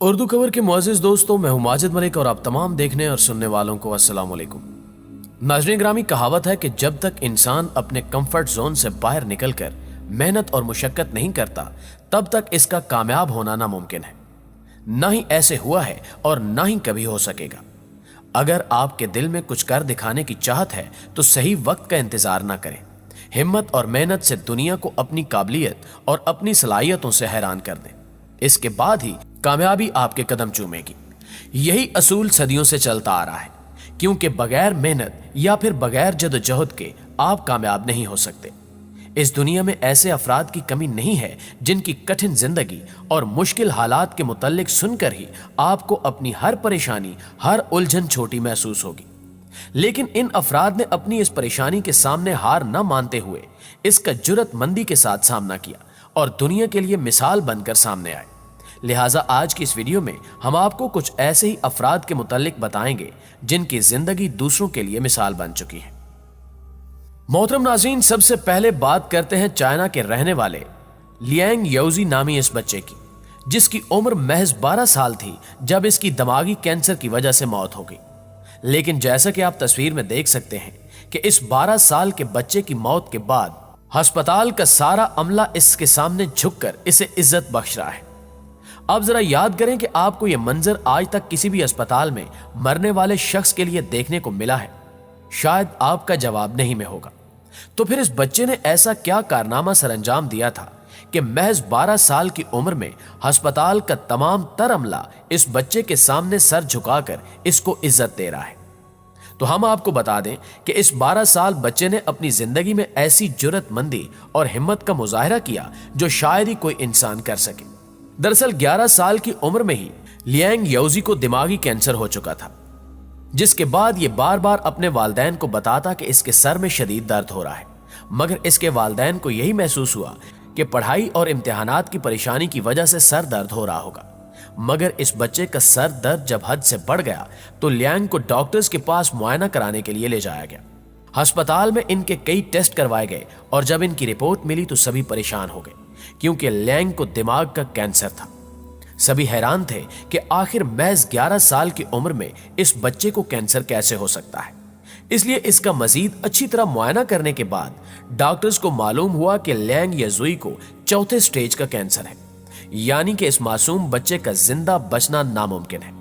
उर्दू खबर के मुअज़्ज़िज़ दोस्तों, मैं हूं माजिद मलिक और आप तमाम देखने और सुनने वालों को अस्सलाम वालेकुम। नाज़रीन ग्रामी, कहावत है कि जब तक इंसान अपने कंफर्ट जोन से बाहर निकलकर मेहनत और मुशक्कत नहीं करता तब तक इसका कामयाब होना नामुमकिन है। ना ही ऐसे हुआ है और ना ही कभी हो सकेगा। अगर आपके दिल में कुछ कर दिखाने की चाहत है तो सही वक्त का इंतजार ना करें। हिम्मत और मेहनत से दुनिया को अपनी काबिलियत और अपनी सलाहियतों से हैरान कर दें। इसके बाद ही कामयाबी आपके कदम चूमेगी। यही असूल सदियों से चलता आ रहा है, क्योंकि बगैर मेहनत या फिर बगैर जदोजहद के आप कामयाब नहीं हो सकते। इस दुनिया में ऐसे अफराद की कमी नहीं है जिनकी कठिन जिंदगी और मुश्किल हालात के मुताल्लिक सुनकर ही आपको अपनी हर परेशानी, हर उलझन छोटी महसूस होगी। लेकिन इन अफराद ने अपनी इस परेशानी के सामने हार न मानते हुए इसका जुर्रतमंदी के साथ सामना किया और दुनिया के लिए मिसाल बनकर सामने आए। लिहाजा आज की इस वीडियो में हम आपको कुछ ऐसे ही अफराद के मुताल्लिक बताएंगे जिनकी जिंदगी दूसरों के लिए मिसाल बन चुकी है। मोहतरम नाज़रीन, सबसे पहले बात करते हैं चाइना के रहने वाले लियांग याओजी नामी इस बच्चे की, जिसकी उम्र महज 12 साल थी जब इसकी दिमागी कैंसर की वजह से मौत हो गई। लेकिन जैसा कि आप तस्वीर में देख सकते हैं कि इस 12 साल के बच्चे की मौत के बाद अस्पताल का सारा अमला इसके सामने झुककर इसे इज्जत बख्श रहा है। अब जरा याद करें कि आपको यह मंजर आज तक किसी भी अस्पताल में मरने वाले शख्स के लिए देखने को मिला है? शायद आपका जवाब नहीं में होगा। तो फिर इस बच्चे ने ऐसा क्या कारनामा सरअंजाम दिया था कि महज 12 साल की उम्र में अस्पताल का तमाम तर अमला इस बच्चे के सामने सर झुकाकर इसको इज्जत दे रहा है? तो हम आपको बता दें कि इस 12 साल बच्चे ने अपनी जिंदगी में ऐसी जुर्रतमंदी और हिम्मत का मुजाहिरा किया जो शायद ही कोई इंसान कर सके। दरअसल 11 साल की उम्र में ही लियांग याओजी को दिमागी कैंसर हो चुका था, जिसके बाद ये बार बार अपने वालिदैन को बताता कि इसके सर में शदीद दर्द हो रहा है। मगर इसके वालिदैन को यही महसूस हुआ कि पढ़ाई और इम्तिहानात की परेशानी की वजह से सर दर्द हो रहा होगा। मगर इस बच्चे का सर दर्द जब हद से बढ़ गया तो लियांग को डॉक्टर्स के पास मुआयना कराने के लिए ले जाया गया। अस्पताल में इनके कई टेस्ट करवाए गए और जब इनकी रिपोर्ट मिली तो सभी परेशान हो गए, क्योंकि लियांग को दिमाग का कैंसर था। सभी हैरान थे कि आखिर महज 11 साल की उम्र में इस बच्चे को कैंसर कैसे हो सकता है। इसलिए इसका मजीद अच्छी तरह मुआयना करने के बाद डॉक्टर्स को मालूम हुआ कि लियांग याओजी को चौथे स्टेज का कैंसर है, यानी कि इस मासूम बच्चे का जिंदा बचना नामुमकिन है।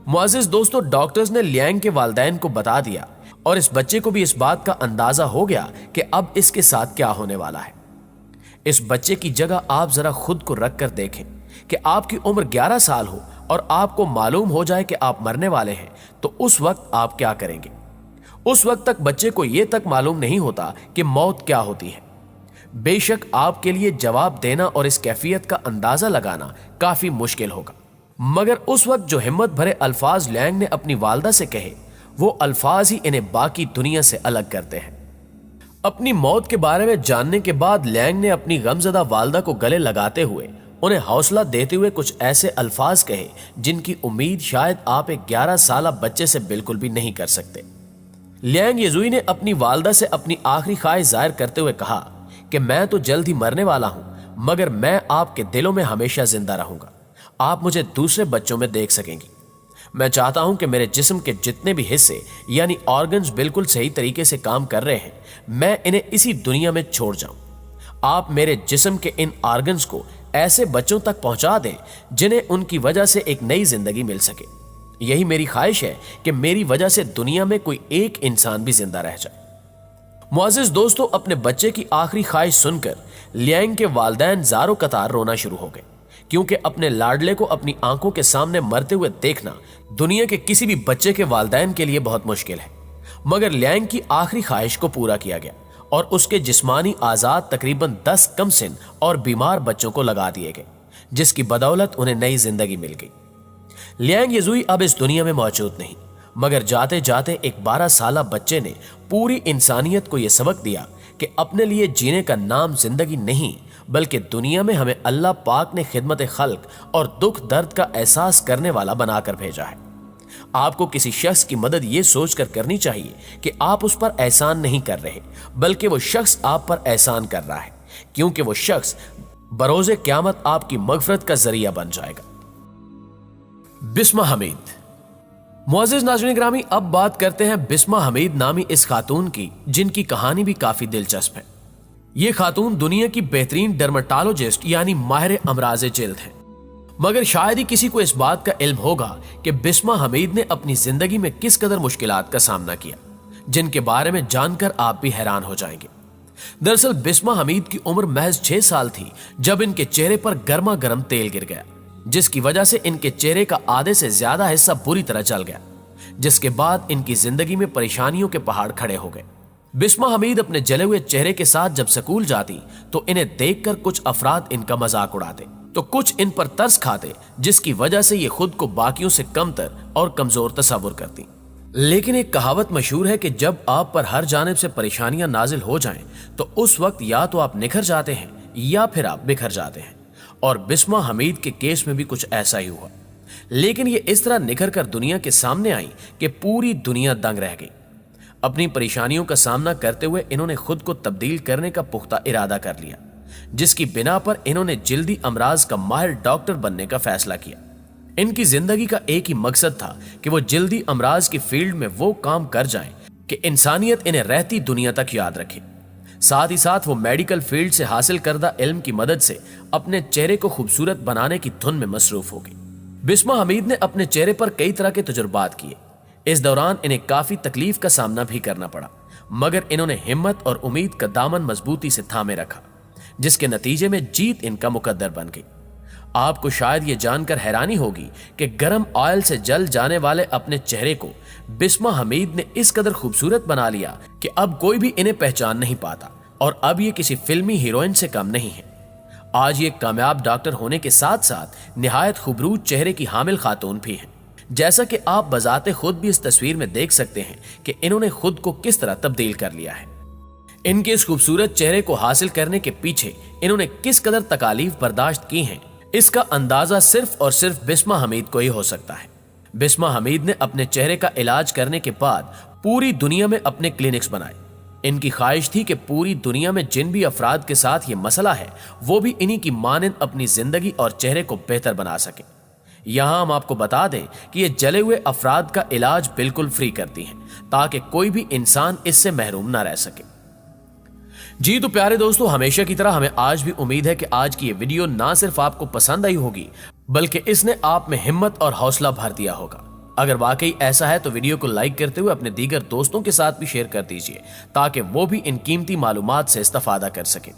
मुअज़्ज़िज़ दोस्तों, डॉक्टर्स ने लियांग के वालिदैन को बता दिया और इस बच्चे को भी इस बात का अंदाजा हो गया कि अब इसके साथ क्या होने वाला है। इस बच्चे की जगह आप जरा खुद को रख कर देखें कि आपकी उम्र 11 साल हो और आपको मालूम हो जाए कि आप मरने वाले हैं, तो उस वक्त आप क्या करेंगे? उस वक्त तक बच्चे को यह तक मालूम नहीं होता कि मौत क्या होती है। बेशक आपके लिए जवाब देना और इस कैफियत का अंदाजा लगाना काफी मुश्किल होगा, मगर उस वक्त जो हिम्मत भरे अल्फाज लियांग ने अपनी वालदा से कहे, वो अल्फाज ही इन्हें बाकी दुनिया से अलग करते हैं। अपनी मौत के बारे में जानने के बाद लियांग ने अपनी गमजदा वालदा को गले लगाते हुए उन्हें हौसला देते हुए कुछ ऐसे अल्फाज कहे जिनकी उम्मीद शायद आप एक 11 साल बच्चे से बिल्कुल भी नहीं कर सकते। लियांग याओजी ने अपनी वालदा से अपनी आखिरी ख्वाहिश जाहिर करते हुए कहा कि मैं तो जल्द ही मरने वाला हूं, मगर मैं आपके दिलों में हमेशा जिंदा रहूंगा। आप मुझे दूसरे बच्चों में देख सकेंगी। मैं चाहता हूं कि मेरे जिस्म के जितने भी हिस्से यानी ऑर्गन्स बिल्कुल सही तरीके से काम कर रहे हैं, मैं इन्हें इसी दुनिया में छोड़ जाऊं। आप मेरे जिस्म के इन ऑर्गन्स को ऐसे बच्चों तक पहुंचा दें जिन्हें उनकी वजह से एक नई जिंदगी मिल सके। यही मेरी ख्वाहिश है कि मेरी वजह से दुनिया में कोई एक इंसान भी जिंदा रह जाए। मुअज़्ज़िज़ दोस्तों, अपने बच्चे की आखिरी ख्वाहिश सुनकर लियांग के वालिदैन ज़ारो कतार रोना शुरू हो गए, क्योंकि अपने लाडले को अपनी आंखों के सामने मरते हुए देखना दुनिया के किसी भी बच्चे के वालिदैन के लिए बहुत मुश्किल है। मगर लियांग की आखिरी ख्वाहिश को पूरा किया गया और उसके जिस्मानी आजाद तकरीबन 10 कमसिन और बीमार बच्चों को लगा दिए गए, जिसकी बदौलत उन्हें नई जिंदगी मिल गई। लियांग याओजी अब इस दुनिया में मौजूद नहीं, मगर जाते जाते एक 12 साल बच्चे ने पूरी इंसानियत को यह सबक दिया कि अपने लिए जीने का नाम जिंदगी नहीं, बल्कि दुनिया में हमें अल्लाह पाक ने खिदमत खल्क और दुख दर्द का एहसास करने वाला बनाकर भेजा है। आपको किसी शख्स की मदद ये सोचकर करनी चाहिए कि आप उस पर एहसान नहीं कर रहे, बल्कि वो शख्स आप पर एहसान कर रहा है, क्योंकि वो शख्स बरोज़े क़यामत आपकी मग़फ़िरत का जरिया बन जाएगा। बिस्मा हमीद। मुअज़्ज़िज़ नाज़रीन ग्रामी, अब बात करते हैं बिस्मा हमीद नामी इस खातून की, जिनकी कहानी भी काफी दिलचस्प है। ये खातून दुनिया की बेहतरीन डर्मेटोलॉजिस्ट यानी माहिर अमराज़े जिल्द हैं। मगर शायद ही किसी को इस बात का इल्म होगा कि बिस्मा हमीद ने अपनी जिंदगी में किस कदर मुश्किलात का सामना किया, जिनके बारे में जानकर आप भी हैरान हो जाएंगे। दरअसल बिस्मा हमीद की उम्र महज 6 साल थी जब इनके चेहरे पर गर्मा गर्म तेल गिर गया, जिसकी वजह से इनके चेहरे का आधे से ज्यादा हिस्सा बुरी तरह जल गया, जिसके बाद इनकी जिंदगी में परेशानियों के पहाड़ खड़े हो गए। बिस्मा हमीद अपने जले हुए चेहरे के साथ जब स्कूल जाती तो इन्हें देखकर कुछ अफराद इनका मजाक उड़ाते तो कुछ इन पर तरस खाते, जिसकी वजह से ये खुद को बाकियों से कमतर और कमजोर तस्वुर करती। लेकिन एक कहावत मशहूर है कि जब आप पर हर जानिब से परेशानियां नाजिल हो जाएं तो उस वक्त या तो आप निखर जाते हैं या फिर आप बिखर जाते हैं, और बिस्मा हमीद के केस में भी कुछ ऐसा ही हुआ। लेकिन ये इस तरह निखर कर दुनिया के सामने आई कि पूरी दुनिया दंग रह गई। अपनी परेशानियों का सामना करते हुए इन्होंने खुद को तब्दील करने का पुख्ता इरादा कर लिया, जिसकी बिना पर इन्होंने जल्दी अमराज का माहिर डॉक्टर बनने का फैसला किया। इनकी जिंदगी का एक ही मकसद था कि वो जल्दी अमराज की फील्ड में वो काम कर जाएं कि इंसानियत इन्हें रहती दुनिया तक याद रखे। साथ ही साथ वो मेडिकल फील्ड से हासिल करदा इल्म की मदद से अपने चेहरे को खूबसूरत बनाने की धुन में मसरूफ हो गई। बिस्मा हमीद ने अपने चेहरे पर कई तरह के तजुर्बात किए। इस दौरान इन्हें काफी तकलीफ का सामना भी करना पड़ा, मगर इन्होंने हिम्मत और उम्मीद का दामन मजबूती से थामे रखा, जिसके नतीजे में जीत इनका मुकद्दर बन गई। आपको शायद ये जानकर हैरानी होगी कि गर्म ऑयल से जल जाने वाले अपने चेहरे को बिस्मा हमीद ने इस कदर खूबसूरत बना लिया कि अब कोई भी इन्हें पहचान नहीं पाता, और अब ये किसी फिल्मी हीरोइन से कम नहीं है। आज ये कामयाब डॉक्टर होने के साथ साथ निहायत खूबसूरत चेहरे की हामिल खातून भी हैं। जैसा कि आप बजाते खुद भी इस तस्वीर में देख सकते हैं कि इन्होंने खुद को किस तरह तब्दील कर लिया है। इनके इस खूबसूरत चेहरे को हासिल करने के पीछे इन्होंने किस कदर तकालीफ बर्दाश्त की हैं, इसका अंदाजा सिर्फ और सिर्फ बिस्मा हमीद को ही हो सकता है। बिस्मा हमीद ने अपने चेहरे का इलाज करने के बाद पूरी दुनिया में अपने क्लिनिक्स बनाए। इनकी ख्वाहिश थी कि पूरी दुनिया में जिन भी अफराद के साथ ये मसला है वो भी इन्हीं की मानंद अपनी जिंदगी और चेहरे को बेहतर बना सके। यहां हम आपको बता दें कि ये जले हुए अफराद का इलाज बिल्कुल फ्री करती हैं, ताकि कोई भी इंसान इससे महरूम ना रह सके। जी तो प्यारे दोस्तों, हमेशा की तरह हमें आज भी उम्मीद है कि आज की ये वीडियो ना सिर्फ आपको पसंद आई होगी, बल्कि इसने आप में हिम्मत और हौसला भर दिया होगा। अगर वाकई ऐसा है तो वीडियो को लाइक करते हुए अपने दीगर दोस्तों के साथ भी शेयर कर दीजिए, ताकि वो भी इन कीमती मालूमात से इस्तेफादा कर सके।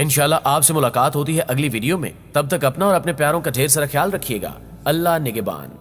इंशाल्लाह आपसे मुलाकात होती है अगली वीडियो में। तब तक अपना और अपने प्यारों का ढेर सारा ख्याल रखिएगा। अल्लाह निगहबान।